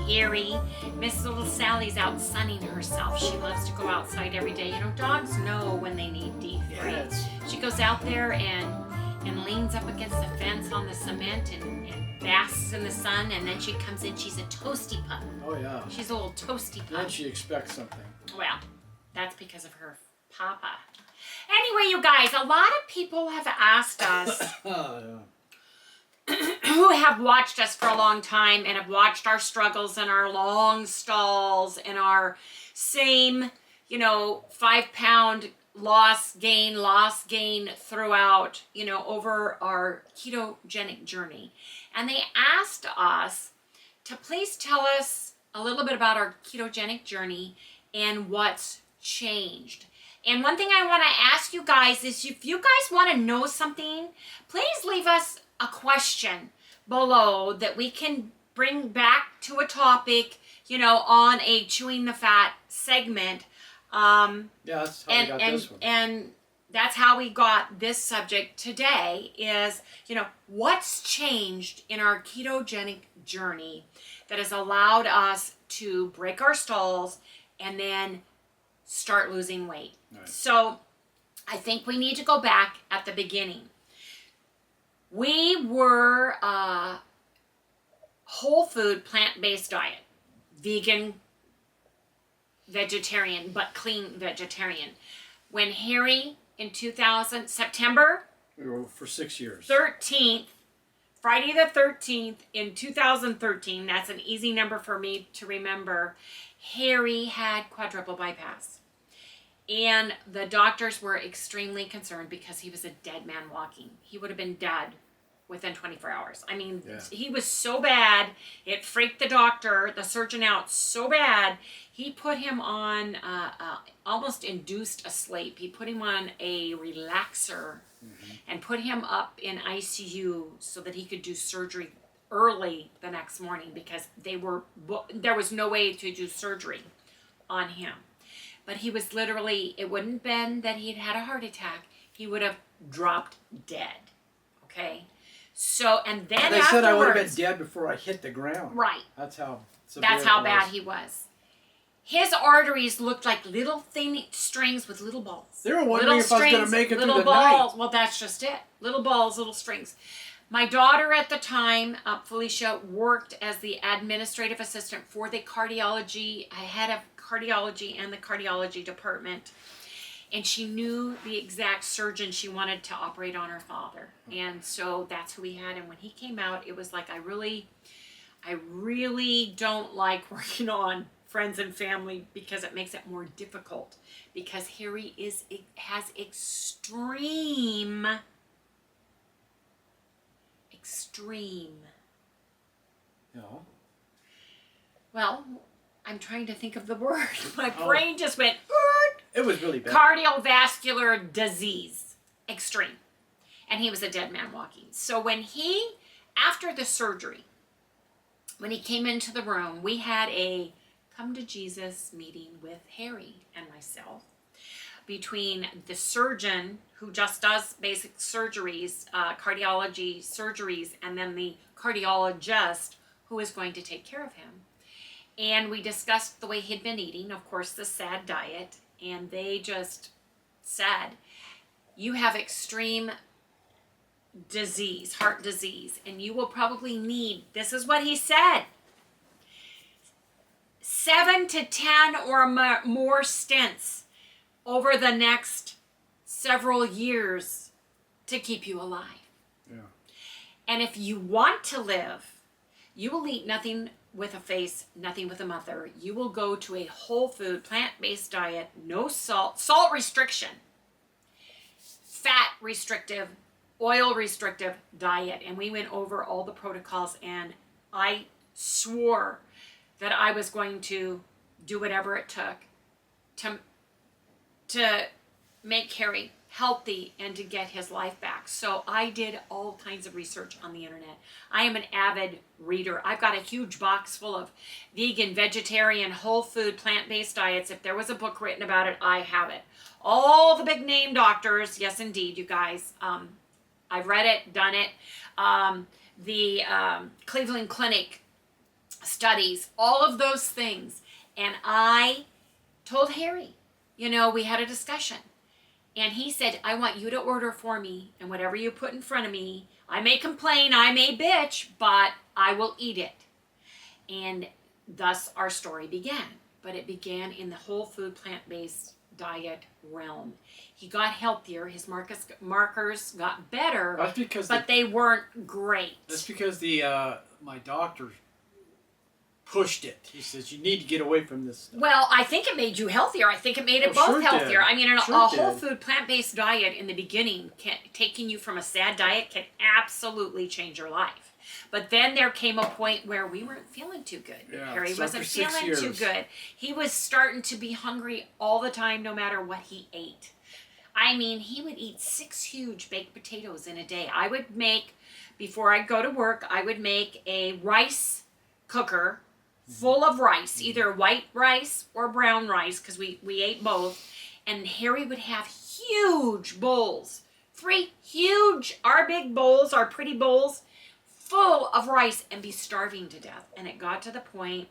Harry. Miss Little Sally's out sunning herself. She loves to go outside every day. You know, dogs know when they need D3. Yes. She goes out there and leans up against the fence on the cement and basks in the sun, and then she comes in. She's a toasty pup. Oh, yeah. She's a little toasty pup. Then she expects something. Well, that's because of her papa. Anyway, you guys, a lot of people have asked us who have watched us for a long time and have watched our struggles and our long stalls and our same, 5-pound loss gain throughout, over our ketogenic journey. And they asked us to please tell us a little bit about our ketogenic journey and what's changed. And one thing I want to ask you guys is, if you guys want to know something, please leave us a question below that we can bring back to a topic, on a Chewing the Fat segment. Yeah, that's how we got this one. And that's how we got this subject today is, what's changed in our ketogenic journey that has allowed us to break our stalls and then start losing weight. Right. So I think we need to go back at the beginning. We were a whole food, plant-based diet, vegan, vegetarian, but clean vegetarian. When Harry in September we were for 6 years. 13th, Friday the 13th in 2013, that's an easy number for me to remember, Harry had quadruple bypass. And the doctors were extremely concerned because he was a dead man walking. He would have been dead within 24 hours. I mean, He was so bad, it freaked the surgeon out so bad, he put him on, almost induced a sleep. He put him on a relaxer and put him up in ICU so that he could do surgery early the next morning because there was no way to do surgery on him. But he was literally, it wouldn't have been that he'd had a heart attack. He would have dropped dead. Okay? So, and then they said I would have been dead before I hit the ground. Right. That's how bad he was. His arteries looked like little thin strings with little balls. They were wondering if I was going to make it through the night. Well, that's just it. Little balls, little strings. My daughter at the time, Felicia, worked as the administrative assistant for the cardiology, head of cardiology and the cardiology department. And she knew the exact surgeon she wanted to operate on her father. And so that's who we had. And when he came out, it was like, I really don't like working on friends and family because it makes it more difficult. Because Harry has extreme. No. Well, I'm trying to think of the word. My brain just went. It was really bad. Cardiovascular disease, extreme, and he was a dead man walking. So after the surgery, when he came into the room, we had a come to Jesus meeting with Harry and myself. Between the surgeon who just does basic surgeries, cardiology surgeries, and then the cardiologist who is going to take care of him. And we discussed the way he'd been eating, of course, the SAD diet, and they just said, you have extreme disease, heart disease, and you will probably need, this is what he said, 7 to 10 or more stents over the next several years to keep you alive. Yeah. And if you want to live, you will eat nothing with a face, nothing with a mother. You will go to a whole food, plant-based diet, no salt restriction, fat restrictive, oil restrictive diet. And we went over all the protocols, and I swore that I was going to do whatever it took to make Harry healthy and to get his life back. So I did all kinds of research on the internet. I am an avid reader. I've got a huge box full of vegan, vegetarian, whole food, plant-based diets. If there was a book written about it, I have it. All the big name doctors, yes indeed, you guys. I've read it, done it. The Cleveland Clinic studies, all of those things. And I told Harry, you know, we had a discussion. And he said, I want you to order for me, and whatever you put in front of me, I may complain, I may bitch, but I will eat it. And thus our story began. But it began in the whole food plant-based diet realm. He got healthier, his markers got better, but they weren't great. That's because my doctor pushed it. He says, you need to get away from this stuff. Well, I think it made you healthier. I think it made it both healthier. I mean, a whole food plant-based diet in the beginning, taking you from a sad diet, can absolutely change your life. But then there came a point where we weren't feeling too good. Yeah, Harry wasn't feeling too good. He was starting to be hungry all the time, no matter what he ate. I mean, he would eat 6 huge baked potatoes in a day. I would make, before I'd go to work, I would make a rice cooker full of rice, either white rice or brown rice, because we ate both. And Harry would have huge bowls, 3 huge, our big bowls, our pretty bowls, full of rice, and be starving to death. And it got to the point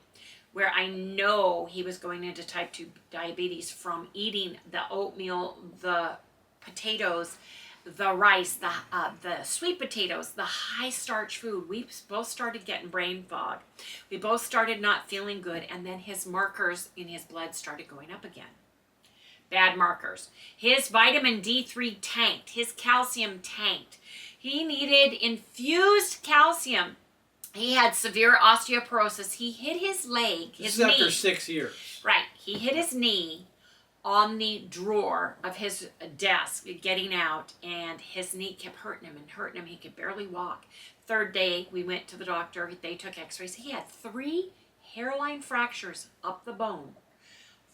where I know he was going into type 2 diabetes from eating the oatmeal, the potatoes, the rice, the sweet potatoes, the high starch food. We both started getting brain fog. We both started not feeling good, and then his markers in his blood started going up again. Bad markers. His vitamin D3 tanked. His calcium tanked. He needed infused calcium. He had severe osteoporosis. He hit his leg, his knee. This is after 6 years. Right. He hit his knee on the drawer of his desk getting out, and his knee kept hurting him and hurting him. He could barely walk. 3rd day, we went to the doctor. They took x-rays. He had 3 hairline fractures up the bone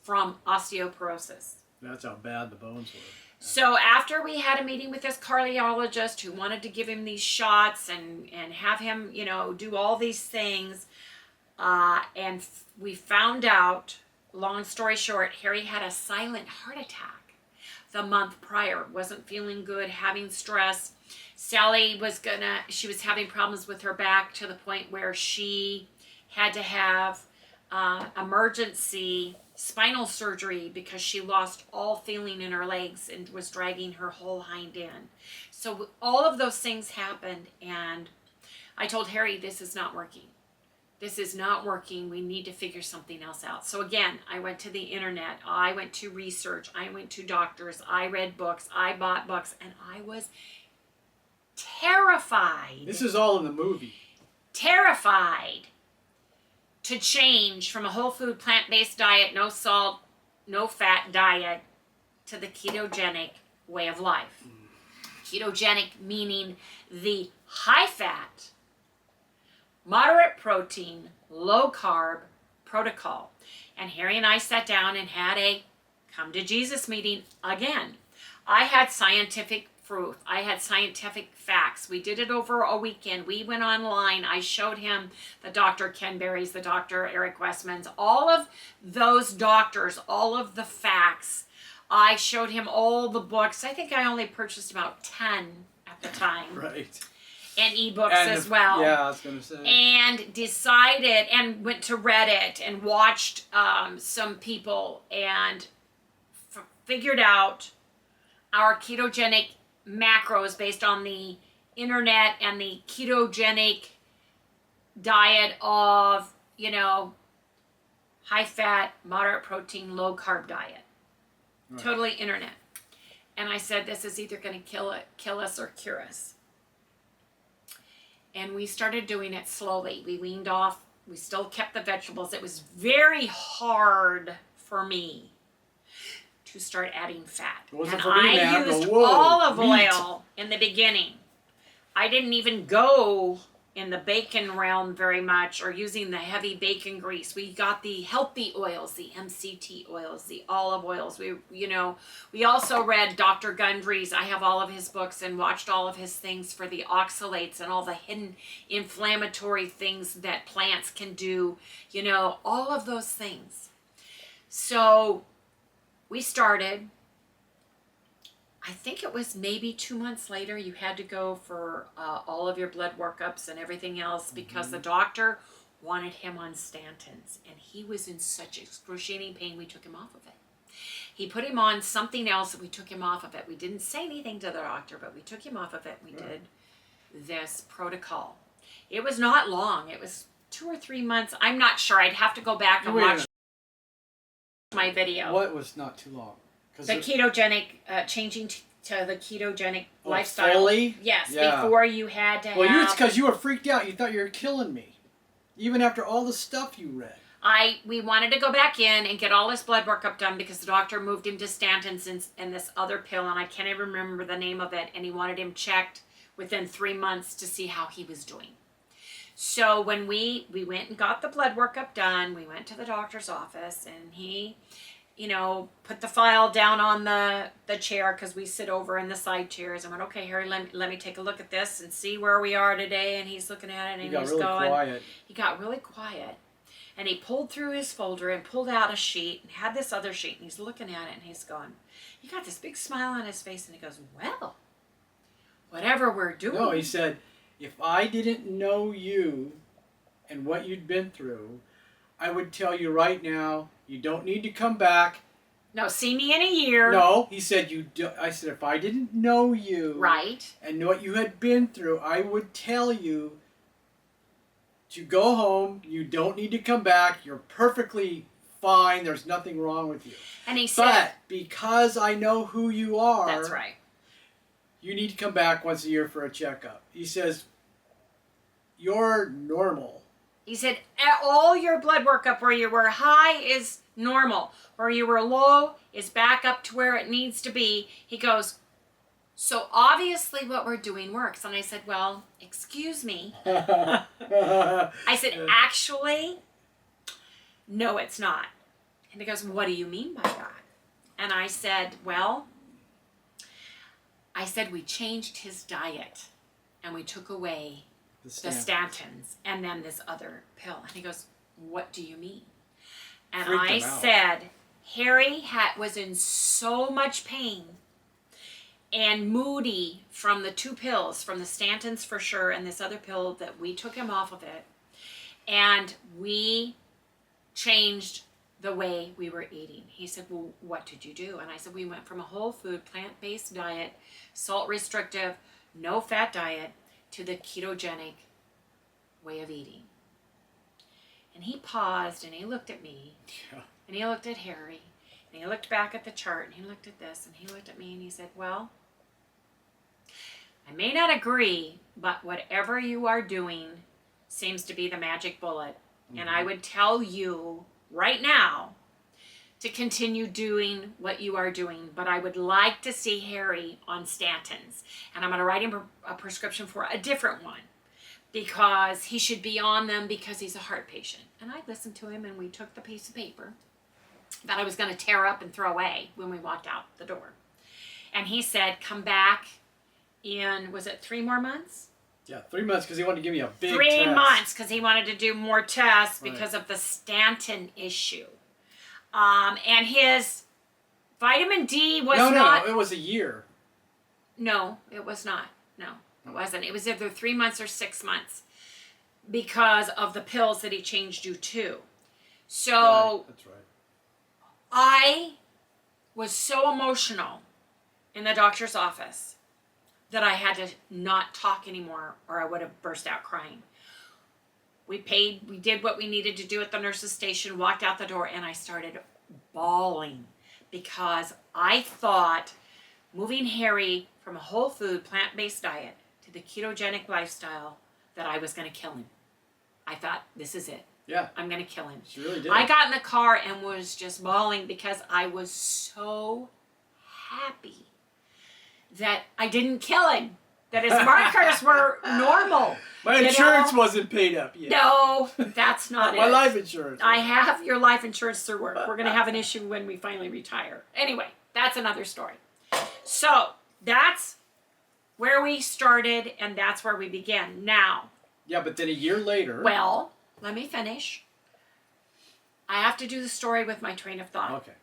from osteoporosis. That's how bad the bones were. So after we had a meeting with this cardiologist who wanted to give him these shots and have him, you know, do all these things, we found out, long story short, Harry had a silent heart attack the month prior. Wasn't feeling good, having stress. Sally she was having problems with her back to the point where she had to have emergency spinal surgery because she lost all feeling in her legs and was dragging her whole hind end. So all of those things happened, and I told Harry, this is not working. This is not working. We need to figure something else out. So again, I went to the internet. I went to research. I went to doctors. I read books. I bought books, and I was terrified. This is all in the movie. Terrified to change from a whole food plant-based diet, no salt, no fat diet, to the ketogenic way of life. Ketogenic meaning the high fat, moderate protein, low carb protocol. And Harry and I sat down and had a come to Jesus meeting again. I had scientific proof. I had scientific facts. We did it over a weekend. We went online. I showed him the Dr. Ken Berry's, the Dr. Eric Westman's, all of those doctors, all of the facts. I showed him all the books. I think I only purchased about 10 at the time. Right. And ebooks as well. Yeah, I was going to say. And decided and went to Reddit and watched some people and figured out our ketogenic macros based on the internet and the ketogenic diet of, you know, high fat, moderate protein, low carb diet. Right. Totally internet. And I said, this is either going to kill us or cure us. And we started doing it slowly. We weaned off. We still kept the vegetables. It was very hard for me to start adding fat. And I used olive oil in the beginning. I didn't even go in the bacon realm very much, or using the heavy bacon grease. We got the healthy oils, the MCT oils, the olive oils. We also read Dr. Gundry's. I have all of his books and watched all of his things for the oxalates and all the hidden inflammatory things that plants can do, all of those things. So we started. I think it was maybe 2 months later, you had to go for all of your blood workups and everything else because the doctor wanted him on statins, and he was in such excruciating pain, we took him off of it. He put him on something else, and we took him off of it. We didn't say anything to the doctor, but we took him off of it. We did this protocol. It was not long. It was 2 or 3 months. I'm not sure. I'd have to go back and watch my video. What was not too long? The ketogenic, changing to the ketogenic lifestyle. Fully? Yes, Yeah. before you had to have... Well, it's because you were freaked out. You thought you were killing me. Even after all the stuff you read. We wanted to go back in and get all his blood workup done because the doctor moved him to statins and this other pill, and I can't even remember the name of it, and he wanted him checked within 3 months to see how he was doing. So when we went and got the blood workup done, we went to the doctor's office, and he, you know, put the file down on the chair because we sit over in the side chairs. I went, okay, Harry, let me take a look at this and see where we are today. And he's looking at it, and He got he's really going. quiet. He got really quiet. And he pulled through his folder and pulled out a sheet and had this other sheet, and he's looking at it, and he's going, he got this big smile on his face, and he goes, well, whatever we're doing. No, he said, if I didn't know you and what you'd been through, I would tell you right now, you don't need to come back. No, see me in a year. No, he said, I said, if I didn't know you right, and what you had been through, I would tell you to go home. You don't need to come back. You're perfectly fine. There's nothing wrong with you. And he said, but because I know who you are, that's right. You need to come back once a year for a checkup. He says, you're normal. He said, all your blood workup where you were high is normal. Where you were low is back up to where it needs to be. He goes, so obviously what we're doing works. And I said, well, excuse me. I said, actually, no, it's not. And he goes, what do you mean by that? And I said, well, we changed his diet and we took away the statins and then this other pill. And he goes, what do you mean? And I said, Harry was in so much pain and moody from the 2 pills, from the statins for sure, and this other pill that we took him off of it. And we changed the way we were eating. He said, well, what did you do? And I said, we went from a whole food, plant-based diet, salt restrictive, no fat diet, to the ketogenic way of eating. And he paused, and he looked at me, and he looked at Harry, and he looked back at the chart, and he looked at this, and he looked at me, and he said, well, I may not agree, but whatever you are doing seems to be the magic bullet. Mm-hmm. And I would tell you right now to continue doing what you are doing, but I would like to see Harry on statins. And I'm going to write him a prescription for a different one because he should be on them because he's a heart patient. And I listened to him, and we took the piece of paper that I was going to tear up and throw away when we walked out the door. And he said, come back in, was it 3 more months? Yeah, 3 months because he wanted to give me a big 3 test. months because he wanted to do more tests because of the statin issue. And his vitamin D was not... No, it was a year. No, it was not. No, it wasn't. It was either 3 months or 6 months because of the pills that he changed you to. So... Right, that's right. I was so emotional in the doctor's office that I had to not talk anymore or I would have burst out crying. We did what we needed to do at the nurse's station, walked out the door, and I started bawling because I thought moving Harry from a whole food, plant-based diet to the ketogenic lifestyle that I was going to kill him. I thought, this is it. Yeah. I'm going to kill him. She really did. I got in the car and was just bawling because I was so happy that I didn't kill him, that his markers were normal. My insurance wasn't paid up yet. No, that's not it. My life insurance. I have your life insurance through work. We're going to have an issue when we finally retire. Anyway, that's another story. So that's where we started, and that's where we began. Now. Yeah, but then a year later. Well, let me finish. I have to do the story with my train of thought. Okay.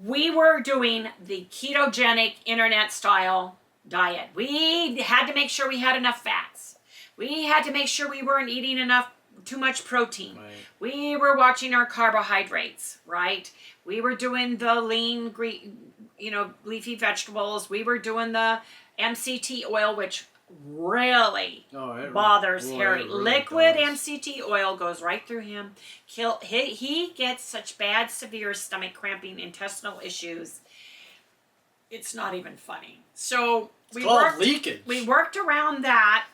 We were doing the ketogenic internet style diet. We had to make sure we had enough fats. We had to make sure we weren't eating enough too much protein. Right. We were watching our carbohydrates, right? We were doing the lean, leafy vegetables. We were doing the MCT oil, which really bothers Harry. It really Liquid does. MCT oil goes right through him. He gets such bad, severe stomach cramping, intestinal issues. It's not even funny. So It's called leakage. We worked around that,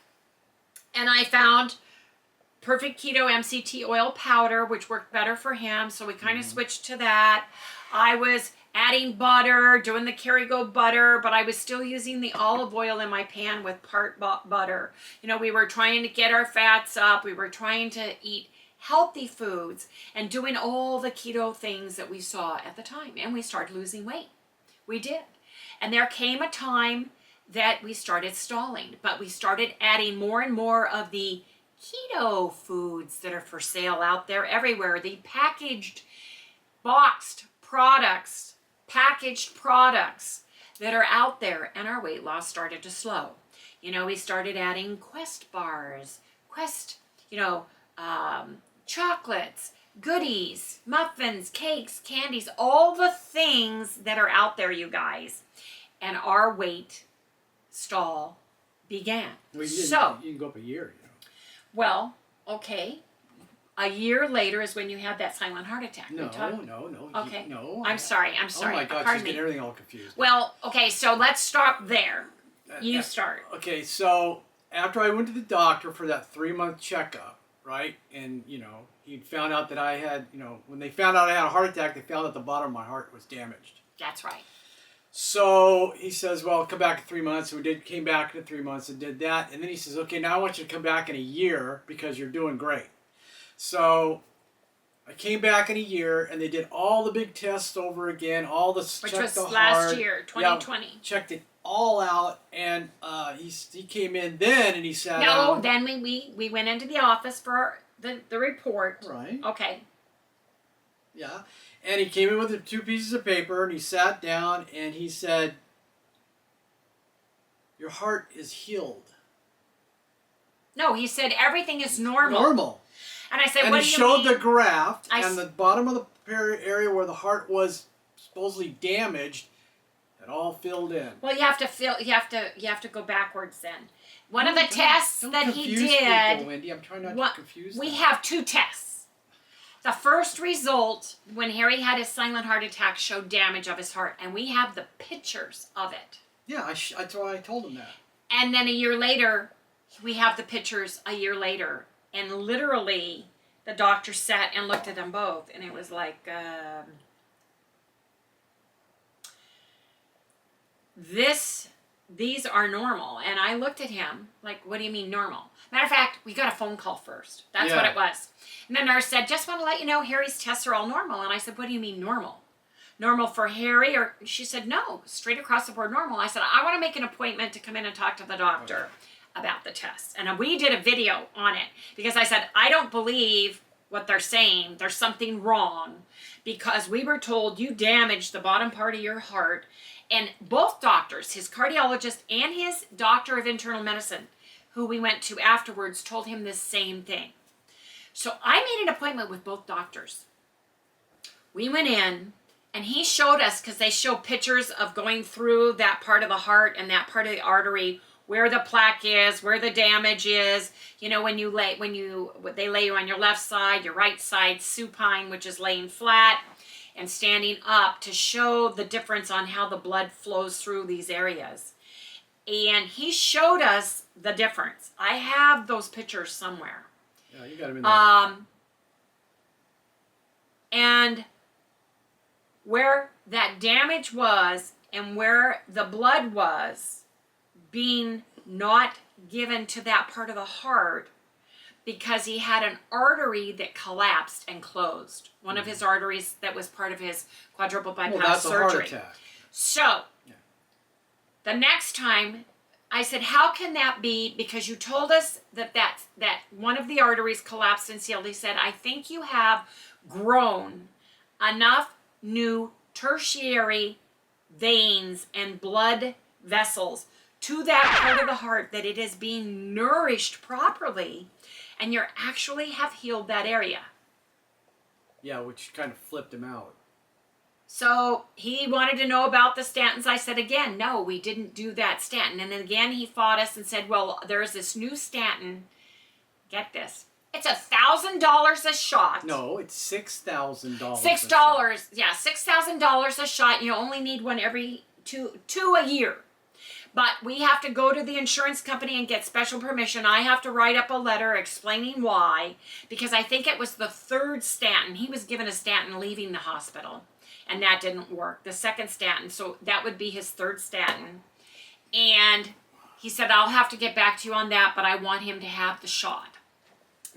and I found Perfect Keto MCT oil powder, which worked better for him. So we kind of switched to that. I was adding butter, doing the Kerrygo butter, but I was still using the olive oil in my pan with part butter. We were trying to get our fats up. We were trying to eat healthy foods and doing all the keto things that we saw at the time. And we started losing weight. We did. And there came a time that we started stalling, but we started adding more and more of the keto foods that are for sale out there everywhere. The packaged, boxed products, packaged products that are out there, and our weight loss started to slow. We started adding Quest bars, chocolates, goodies, muffins, cakes, candies, all the things that are out there, you guys. And our weight stall began. Well, you can go up a year. Well, okay. A year later is when you had that silent heart attack. No. Okay. No. I'm sorry. Oh my God, she's getting everything all confused. Well, okay, so let's stop there. You start. Okay, so after I went to the doctor for that 3-month checkup, right? And, he found out that I had, when they found out I had a heart attack, they found out the bottom of my heart was damaged. That's right. So he says, well, come back in 3 months. So came back in 3 months and did that. And then he says, okay, now I want you to come back in a year because you're doing great. So I came back in a year and they did all the big tests over again, which was last year, 2020. Yeah, checked it all out, and he came in then and he sat down. Then we went into the office for the report. Right. Okay. Yeah. And he came in with 2 pieces of paper, and he sat down, and he said, your heart is healed. No, he said everything is normal. Normal. And I said, and what do you mean? And he showed the graph, and the bottom of the area where the heart was supposedly damaged, it all filled in. Well, you have to go backwards then. One of the tests that he did. People, Wendy. I'm trying not to confuse them. We have 2 tests. The first result, when Harry had his silent heart attack, showed damage of his heart, and we have the pictures of it. Yeah, that's why I told him that. And then a year later, we have the pictures a year later, and literally, the doctor sat and looked at them both, and it was like, these are normal. And I looked at him like, what do you mean normal? Matter of fact, we got a phone call first. That's what it was. And the nurse said, just want to let you know Harry's tests are all normal. And I said, what do you mean normal? Normal for Harry? Or she said, no, straight across the board normal. I said, I want to make an appointment to come in and talk to the doctor about the tests. And we did a video on it because I said, I don't believe what they're saying. There's something wrong because we were told you damaged the bottom part of your heart. And both doctors, his cardiologist and his doctor of internal medicine, who we went to afterwards, told him the same thing. So I made an appointment with both doctors. We went in, and he showed us, because they show pictures of going through that part of the heart and that part of the artery, where the plaque is, where the damage is. When they lay you on your left side, your right side supine, which is laying flat, and standing up to show the difference on how the blood flows through these areas. And he showed us the difference. I have those pictures somewhere. Yeah, you got them in there. And where that damage was and where the blood was being not given to that part of the heart because he had an artery that collapsed and closed. One of his arteries that was part of his quadruple bypass surgery. That's a heart attack. So, the next time, I said, how can that be? Because you told us that one of the arteries collapsed and sealed. He said, I think you have grown enough new tertiary veins and blood vessels to that part of the heart that it is being nourished properly. and you actually have healed that area. Yeah, which kind of flipped him out. So he wanted to know about the statins. I said, again, no, we didn't do that statin. And then again, he fought us and said, well, there's this new statin. Get this. It's $1,000 a shot. No, it's $6,000. $6. Yeah, $6,000 a shot. You only need one every two a year. But we have to go to the insurance company and get special permission. I have to write up a letter explaining why, because I think it was the third statin. He was given a statin leaving the hospital, and that didn't work. The second statin, so that would be his third statin. And he said, I'll have to get back to you on that, but I want him to have the shot.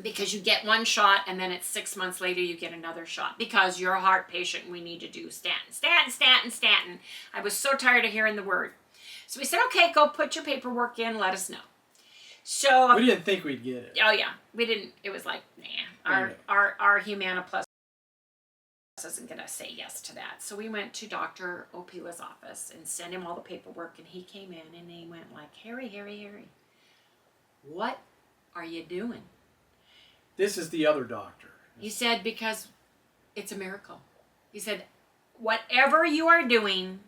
Because you get one shot, and then it's 6 months later you get another shot. Because you're a heart patient, we need to do statin. I was so tired of hearing the word. So we said, okay, go put your paperwork in, let us know. So we didn't think we'd get it. Oh yeah, we didn't. It was like, nah, our Humana Plus isn't gonna say yes to that. So we went to Dr. Opila's office and sent him all the paperwork, and he came in and he went like, Harry, what are you doing? This is the other doctor. He said, because it's a miracle. He said, whatever you are doing,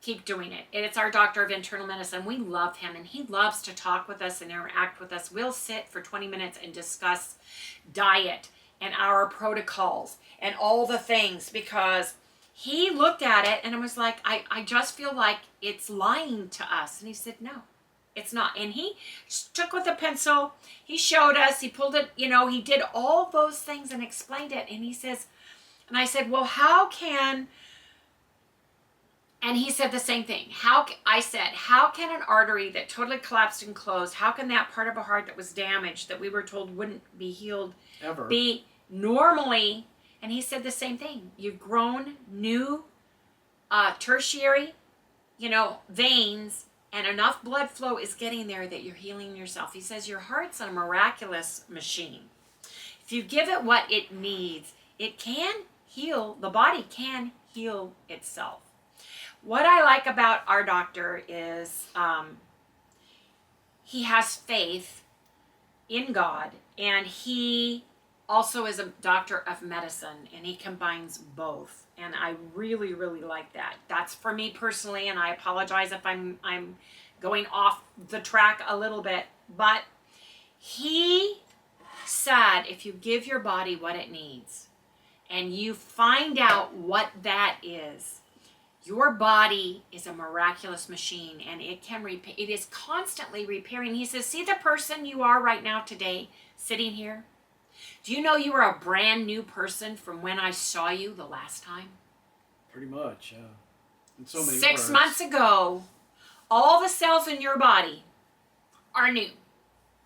keep doing it. It's our doctor of internal medicine. We love him, and he loves to talk with us and interact with us. We'll sit for 20 minutes and discuss diet and our protocols and all the things, because he looked at it and it was like, I just feel like it's lying to us. And he said, no, it's not. And he took with a pencil, he showed us, he pulled it, he did all those things and explained it. And he says, and I said, well, how can, and he said the same thing. How can an artery that totally collapsed and closed, how can that part of a heart that was damaged, that we were told wouldn't be healed, ever be normally? And he said the same thing. You've grown new tertiary, veins, and enough blood flow is getting there that you're healing yourself. He says your heart's a miraculous machine. If you give it what it needs, it can heal. The body can heal itself. What I like about our doctor is he has faith in God, and he also is a doctor of medicine, and he combines both. And I really, really like that. That's for me personally, and I apologize if I'm going off the track a little bit. But he said if you give your body what it needs and you find out what that is, your body is a miraculous machine, and it can repair. It is constantly repairing. He says, see the person you are right now today sitting here? Do you know you are a brand new person from when I saw you the last time? Pretty much, yeah. In so many 6 words. months ago, all the cells in your body are new.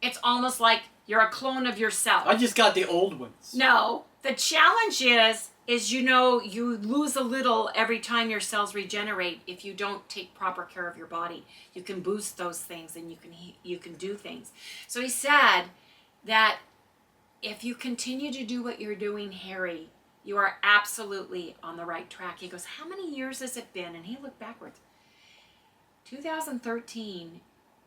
It's almost like you're a clone of yourself. I just got the old ones. No, the challenge is you lose a little every time your cells regenerate if you don't take proper care of your body. You can boost those things, and you can do things. So he said that if you continue to do what you're doing, Harry, you are absolutely on the right track. He goes, how many years has it been? And he looked backwards. 2013,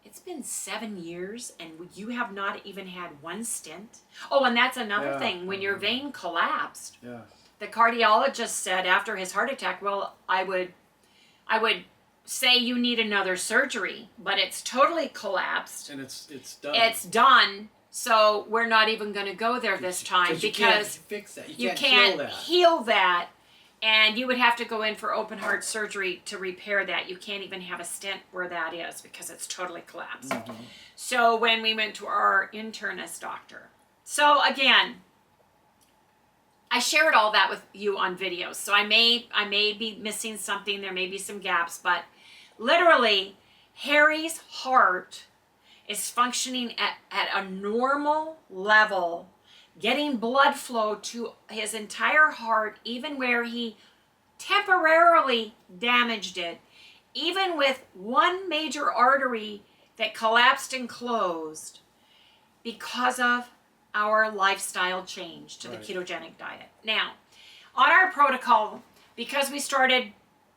it's been 7 years, and you have not even had one stint. Oh, and that's another thing. When your vein collapsed, the cardiologist said after his heart attack, well, I would say you need another surgery, but it's totally collapsed. And it's done. It's done. So we're not even going to go there this time, because you can't fix that. You can't heal that, and you would have to go in for open heart surgery to repair that. You can't even have a stent where that is, because it's totally collapsed. Mm-hmm. So when we went to our internist doctor, so again, I shared all that with you on videos. So I may be missing something. There may be some gaps, but literally, Harry's heart is functioning at a normal level, getting blood flow to his entire heart, even where he temporarily damaged it, even with one major artery that collapsed and closed because of our lifestyle change to the ketogenic diet. Now, on our protocol, because we started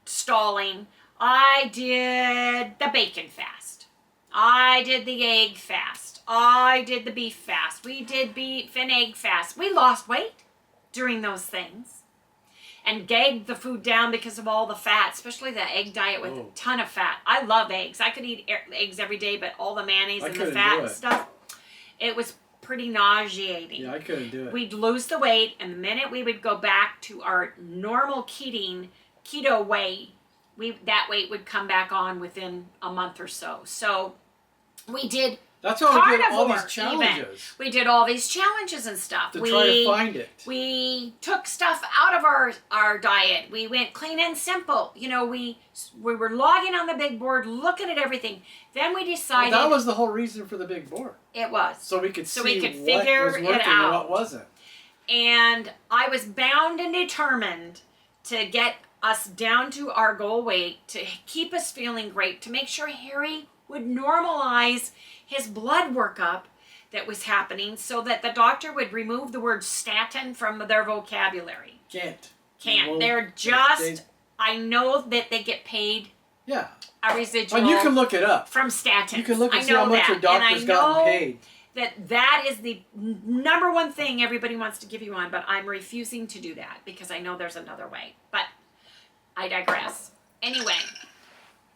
stalling, I did the bacon fast. I did the egg fast. I did the beef fast. We did beef and egg fast. We lost weight during those things. And gagged the food down because of all the fat, especially the egg diet with a ton of fat. I love eggs. I could eat eggs every day, but all the mayonnaise and the fat and stuff, it was pretty nauseating. Yeah, I couldn't do it. We'd lose the weight, and the minute we would go back to our normal keto weight, that weight would come back on within a month or so. So we did. That's why we did all these challenges. We did all these challenges and stuff. To try to find it. We took stuff out of our diet. We went clean and simple. You know, we were logging on the big board, looking at everything. Then we decided. Well, that was the whole reason for the big board. It was. So we could figure what was working and what wasn't. And I was bound and determined to get us down to our goal weight, to keep us feeling great, to make sure Harry would normalize his blood workup that was happening so that the doctor would remove the word statin from their vocabulary. Can't. They're just, I know that they get paid a residual. And you can look it up. From statins. You can look and see how much your doctor's gotten paid. That is the number one thing everybody wants to give you on, but I'm refusing to do that because I know there's another way. But I digress. Anyway,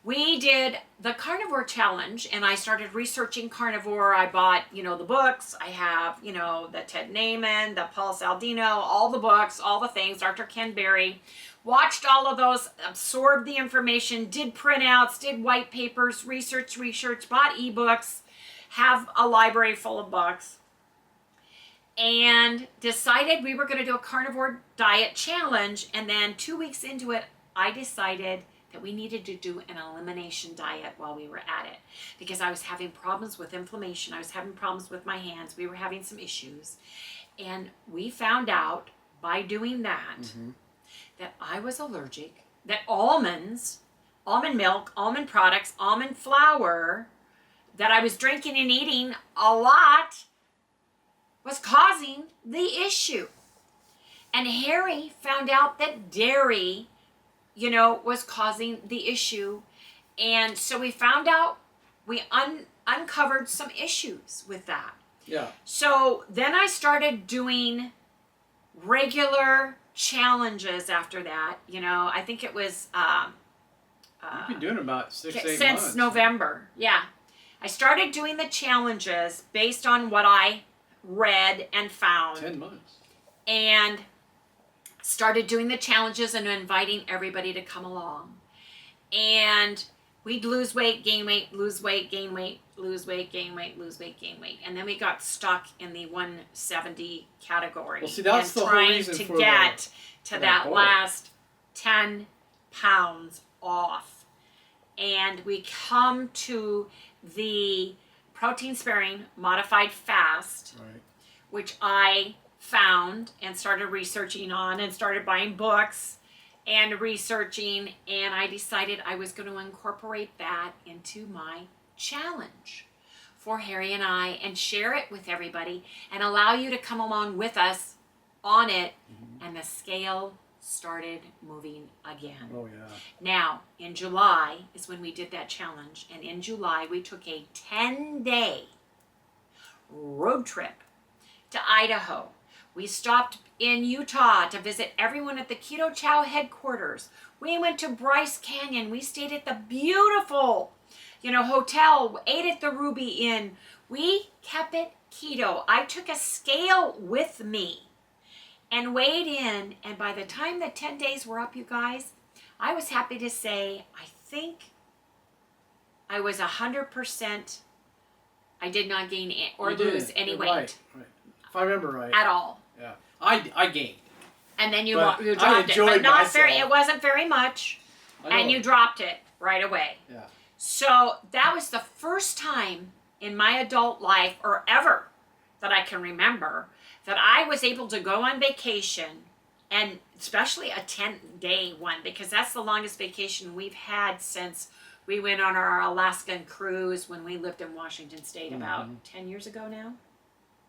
we did the carnivore challenge, and I started researching carnivore. I bought, the books. I have, the Ted Naiman, the Paul Saldino, all the books, all the things, Dr. Ken Berry. Watched all of those, absorbed the information, did printouts, did white papers, research, bought ebooks, have a library full of books, and decided we were going to do a carnivore diet challenge. And then 2 weeks into it, I decided that we needed to do an elimination diet while we were at it because I was having problems with inflammation. I was having problems with my hands. We were having some issues. And we found out by doing that that I was allergic, that almonds, almond milk, almond products, almond flour that I was drinking and eating a lot was causing the issue. And Harry found out that dairy was causing the issue. And so we found out, we uncovered some issues with that. Yeah. So then I started doing regular challenges after that. I think it was... You've been doing about 6-8 months. Since November, yeah. I started doing the challenges based on what I read and found. 10 months. And started doing the challenges and inviting everybody to come along. And we'd lose weight, gain weight, lose weight, gain weight, lose weight, gain weight, lose weight, gain weight. And then we got stuck in the 170 category. Well, see, that's the whole reason for to get to that goal. last 10 pounds off. And we come to the protein sparing modified fast, which I found and started researching on and started buying books and researching, and I decided I was going to incorporate that into my challenge for Harry and I and share it with everybody and allow you to come along with us on it. And the scale started moving again. Oh yeah. Now, in July is when we did that challenge, and in July we took a 10-day road trip to Idaho. We stopped in Utah to visit everyone at the Keto CHOW headquarters. We went to Bryce Canyon. We stayed at the beautiful, hotel, ate at the Ruby Inn. We kept it keto. I took a scale with me and weighed in, and by the time the 10 days were up, you guys, I was happy to say, I think I was 100%, I did not gain or lose any weight. Right. If I remember right. At all. Yeah. I gained. And then you dropped it. But not very, it wasn't very much. And you dropped it right away. Yeah. So that was the first time in my adult life, or ever, that I can remember, that I was able to go on vacation, and especially a 10-day one, because that's the longest vacation we've had since we went on our Alaskan cruise when we lived in Washington State about 10 years ago now.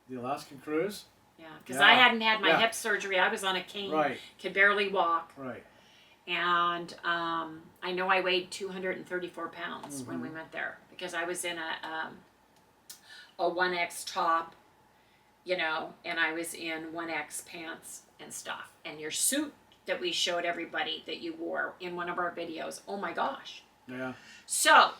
The Alaskan cruise? Yeah, because I hadn't had my hip surgery. I was on a cane, could barely walk. Right. And I know I weighed 234 pounds when we went there, because I was in a 1X top, you know, and I was in 1X pants and stuff. And your suit that we showed everybody that you wore in one of our videos, oh my gosh. Yeah. So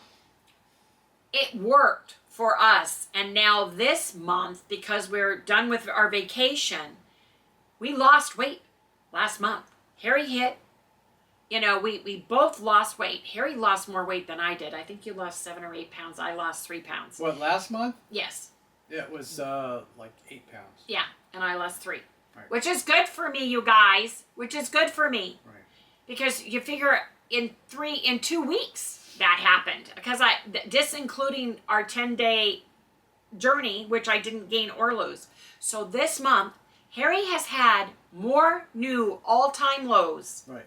it worked for us. And now this month, because we're done with our vacation, we lost weight last month. Harry hit, you know, we both lost weight. Harry lost more weight than I did. I think you lost 7 or 8 pounds. I lost 3 pounds. What, last month? Yes. It was like 8 pounds. Yeah, and I lost 3. Right. Which is good for me, you guys. Which is good for me. Right. Because you figure in 2 weeks that happened. Because this including our 10-day journey, which I didn't gain or lose. So this month, Harry has had more new all-time lows. Right.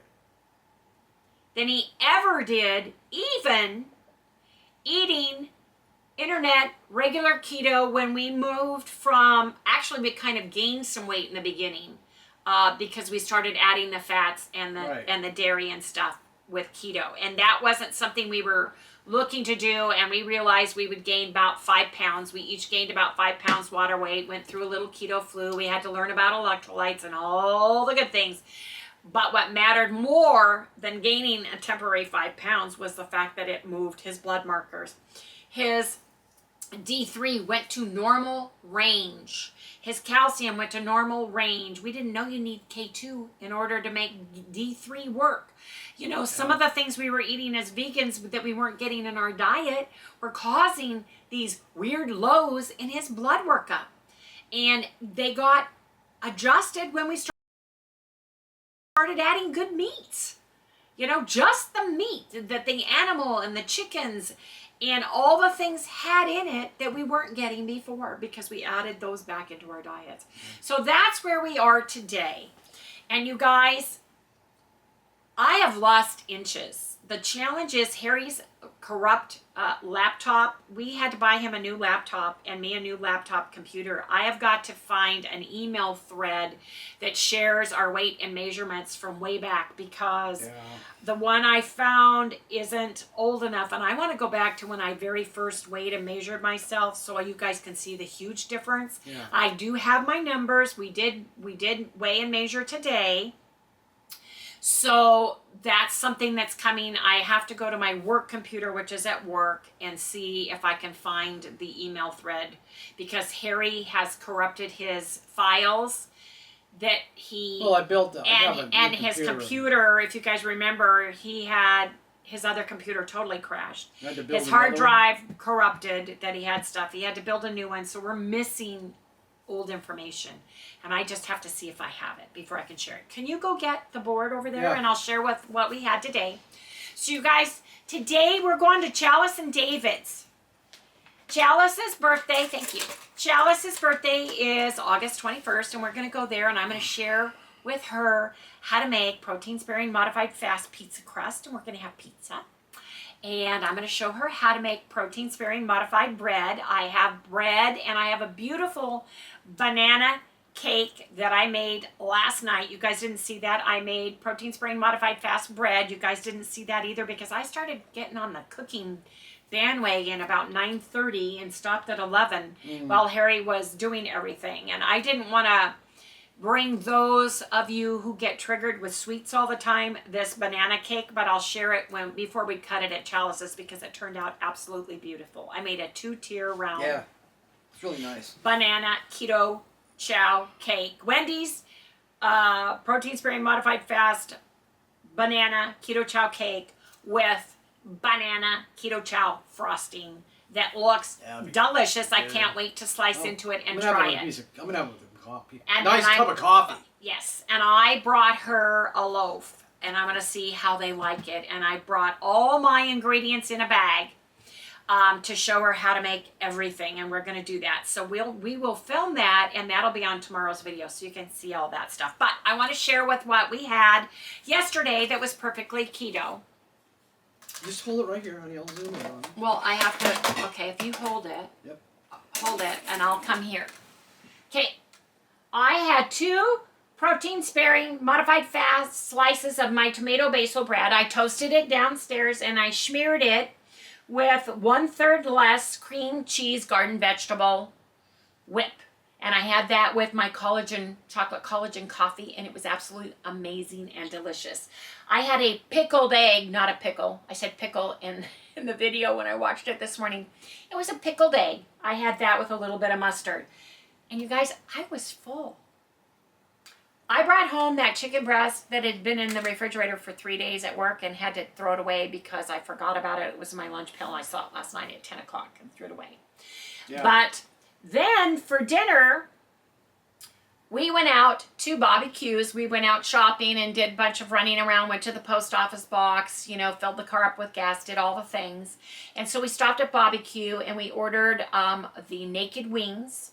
Than he ever did, even eating internet regular keto when we moved from, actually we kind of gained some weight in the beginning because we started adding the fats and the dairy and stuff with keto, and that wasn't something we were looking to do, and we realized we would gain about 5 pounds. We each gained about 5 pounds water weight, went through a little keto flu. We had to learn about electrolytes and all the good things. But what mattered more than gaining a temporary 5 pounds was the fact that it moved his blood markers. His D3 went to normal range. His calcium went to normal range. We didn't know you need K2 in order to make D3 work. You know, some of the things we were eating as vegans that we weren't getting in our diet were causing these weird lows in his blood workup. And they got adjusted when we started adding good meats. You know, just the meat that the animal and the chickens and all the things had in it that we weren't getting before because we added those back into our diets. So that's where we are today. And you guys, I have lost inches. The challenge is Harry's corrupt laptop. We had to buy him a new laptop and me a new laptop computer. I have got to find an email thread that shares our weight and measurements from way back because the one I found isn't old enough. And I want to go back to when I very first weighed and measured myself so you guys can see the huge difference. Yeah. I do have my numbers. We did weigh and measure today. So that's something that's coming. I have to go to my work computer, which is at work, and see if I can find the email thread because Harry has corrupted his files that he... Well, I built that. And his computer, if you guys remember, he had his other computer totally crashed. His hard drive corrupted that he had stuff. He had to build a new one. So we're missing old information. And I just have to see if I have it before I can share it. Can you go get the board over there and I'll share with what we had today. So you guys, today we're going to Chalice and David's. Chalice's birthday, thank you. Chalice's birthday is August 21st and we're going to go there and I'm going to share with her how to make protein-sparing modified fast pizza crust, and we're going to have pizza. And I'm going to show her how to make protein-sparing modified bread. I have bread and I have a beautiful banana cake that I made last night. You guys didn't see that. I made protein-sparing modified fast bread. You guys didn't see that either because I started getting on the cooking bandwagon about 9:30 and stopped at 11 while Harry was doing everything. And I didn't want to bring those of you who get triggered with sweets all the time this banana cake, but I'll share it before we cut it at Chalice's because it turned out absolutely beautiful. I made a 2-tier round. Yeah, it's really nice. Banana keto chow cake. Wendy's protein-sparing modified fast banana keto chow cake with banana keto chow frosting that looks delicious. I can't wait to slice into it and try it. I'm going to have a coffee. And nice cup of coffee. Yes, and I brought her a loaf, and I'm going to see how they like it. And I brought all my ingredients in a bag to show her how to make everything, and we're going to do that. So we will film that, and that'll be on tomorrow's video, so you can see all that stuff. But I want to share with what we had yesterday that was perfectly keto. Just hold it right here, honey. I'll zoom in on it. Well, I have to, okay, if you hold it. Yep. Hold it, and I'll come here. Okay, I had 2 protein-sparing modified fast slices of my tomato basil bread. I toasted it downstairs, and I smeared it with 1/3 less cream cheese garden vegetable whip. And I had that with my chocolate collagen coffee, and it was absolutely amazing and delicious. I had a pickled egg, not a pickle. I said pickle in the video when I watched it this morning. It was a pickled egg. I had that with a little bit of mustard. And you guys, I was full. I brought home that chicken breast that had been in the refrigerator for 3 days at work and had to throw it away because I forgot about it. It was my lunch pill. I saw it last night at 10 o'clock and threw it away. Yeah. But then for dinner, we went out to Bobby Q's. We went out shopping and did a bunch of running around, went to the post office box, you know, filled the car up with gas, did all the things. And so we stopped at Bobby Q and we ordered the naked wings.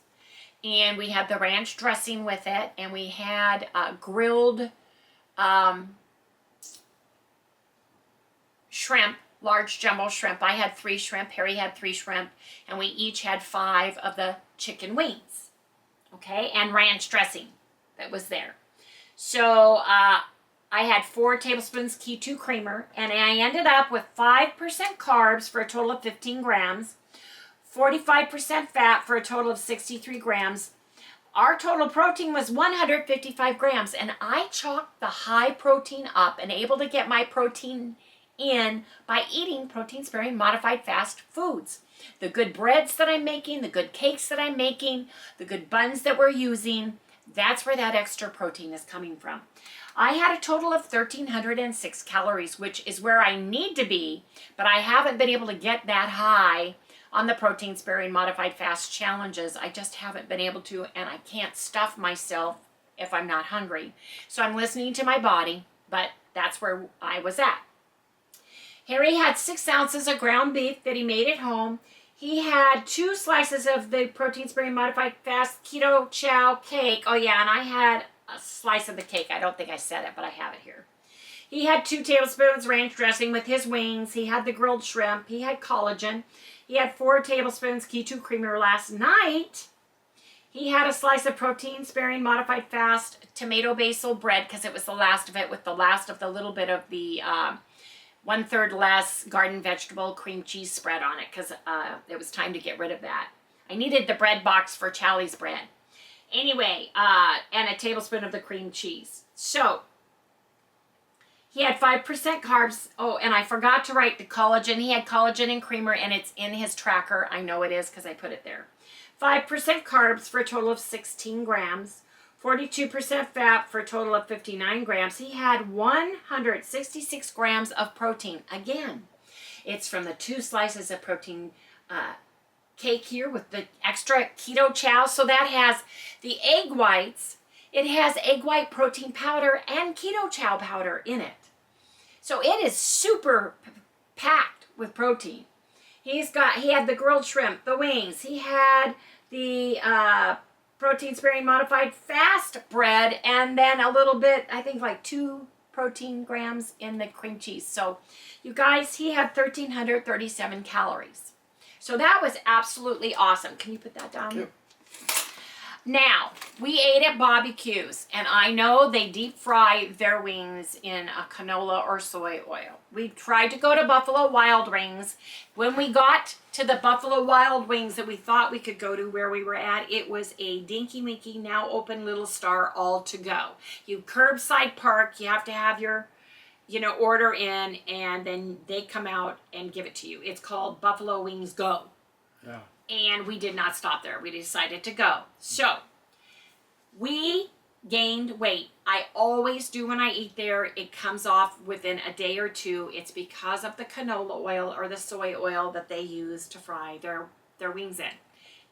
And we had the ranch dressing with it. And we had grilled shrimp. Large jumbo shrimp. I had 3 shrimp. Harry had 3 shrimp. And we each had 5 of the chicken wings. Okay? And ranch dressing that was there. So I had 4 tablespoons Keto creamer. And I ended up with 5% carbs for a total of 15 grams. 45% fat for a total of 63 grams. Our total protein was 155 grams. And I chalked the high protein up and able to get my protein in by eating protein-sparing modified fast foods. The good breads that I'm making, the good cakes that I'm making, the good buns that we're using, that's where that extra protein is coming from. I had a total of 1,306 calories, which is where I need to be, but I haven't been able to get that high on the protein-sparing modified fast challenges. I just haven't been able to, and I can't stuff myself if I'm not hungry. So I'm listening to my body, but that's where I was at. Harry had 6 ounces of ground beef that he made at home. He had 2 slices of the protein-sparing modified fast keto chow cake. Oh yeah, and I had a slice of the cake. I don't think I said it, but I have it here. He had 2 tablespoons ranch dressing with his wings. He had the grilled shrimp. He had collagen. He had 4 tablespoons Keto creamer last night. He had a slice of protein-sparing modified fast tomato basil bread because it was the last of it with the last of the little bit of the 1/3 less garden vegetable cream cheese spread on it because it was time to get rid of that. I needed the bread box for Charlie's bread. Anyway, and a tablespoon of the cream cheese. So, he had 5% carbs. Oh, and I forgot to write the collagen. He had collagen and creamer, and it's in his tracker. I know it is because I put it there. 5% carbs for a total of 16 grams. 42% fat for a total of 59 grams. He had 166 grams of protein. Again, it's from the 2 slices of protein cake here with the extra keto chow. So that has the egg whites. It has egg white protein powder and keto chow powder in it. So it is super packed with protein. He had the grilled shrimp, the wings. He had the protein-sparing modified fast bread, and then a little bit, I think like 2 protein grams in the cream cheese. So you guys, he had 1,337 calories. So that was absolutely awesome. Can you put that down? Yep. Now, we ate at Bobby Q's, and I know they deep fry their wings in a canola or soy oil. We tried to go to Buffalo Wild Wings. When we got to the Buffalo Wild Wings that we thought we could go to where we were at, it was a dinky winky, now open Little Star all to go. You curbside park, you have to have your, order in, and then they come out and give it to you. It's called Buffalo Wings Go. Yeah. And we did not stop there. We decided to go. So, we gained weight. I always do when I eat there. It comes off within a day or 2. It's because of the canola oil or the soy oil that they use to fry their wings in.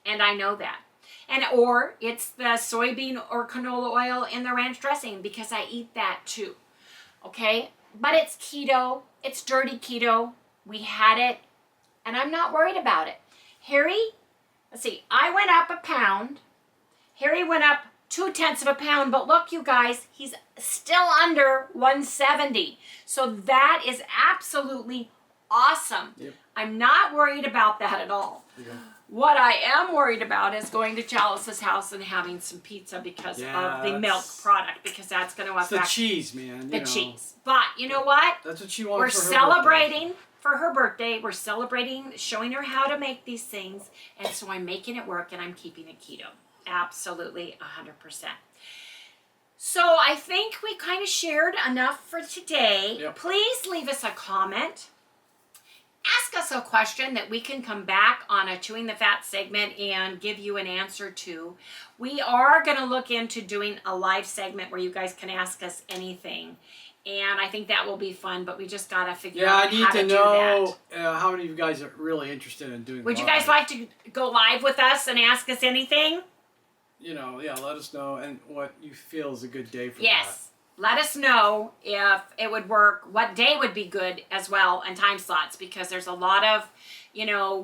And I know that. Or it's the soybean or canola oil in the ranch dressing because I eat that too. Okay? But it's keto. It's dirty keto. We had it. And I'm not worried about it. Harry, let's see, I went up a pound. Harry went up 0.2 of a pound, but look, you guys, he's still under 170. So that is absolutely awesome. Yep. I'm not worried about that at all. Yeah. What I am worried about is going to Chalice's house and having some pizza because of the milk product, because that's going to affect the cheese, man. the cheese. But you know what? That's what she wants. We're for her celebrating for her birthday. We're celebrating, showing her how to make these things, and so I'm making it work, and I'm keeping it keto. Absolutely, 100%. So I think we kind of shared enough for today. Yep. Please leave us a comment. Ask us a question that we can come back on a Chewing the Fat segment and give you an answer to. We are going to look into doing a live segment where you guys can ask us anything. And I think that will be fun, but we just got to figure out how to do that. Yeah, I need to know how many of you guys are really interested in doing Would live. you guys like to go live with us and ask us anything? You know, yeah, let us know and what you feel is a good day for that. Yes. Let us know if it would work, what day would be good as well, and time slots, because there's a lot of,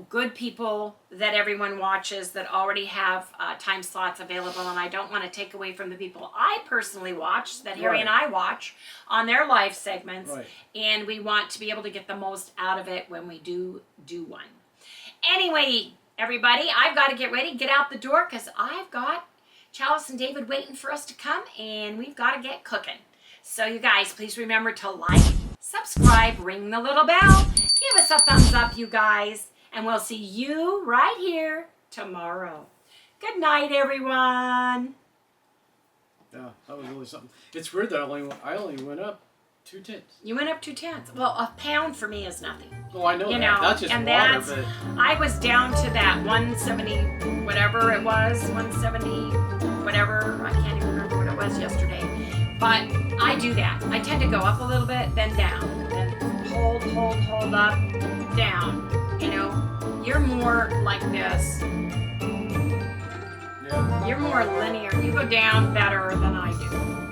good people that everyone watches that already have time slots available, and I don't want to take away from the people I personally watch, that Harry and I watch on their live segments, and we want to be able to get the most out of it when we do one. Anyway, everybody, I've got to get ready, get out the door, because I've got Chalice and David waiting for us to come, and we've got to get cooking. So you guys, please remember to like, subscribe, ring the little bell, give us a thumbs up, you guys, and we'll see you right here tomorrow. Good night, everyone. Yeah, that was really something. It's weird that I only went up 2/10. You went up 2/10. Well, a pound for me is nothing. Oh, I know that. That's just and water, that's, but I was down to that 170, whatever it was, 170, whatever. I can't even remember what it was yesterday. But I do that. I tend to go up a little bit, then down, then hold up, down. You're more like this. yeah. You're more linear. You go down better than I do.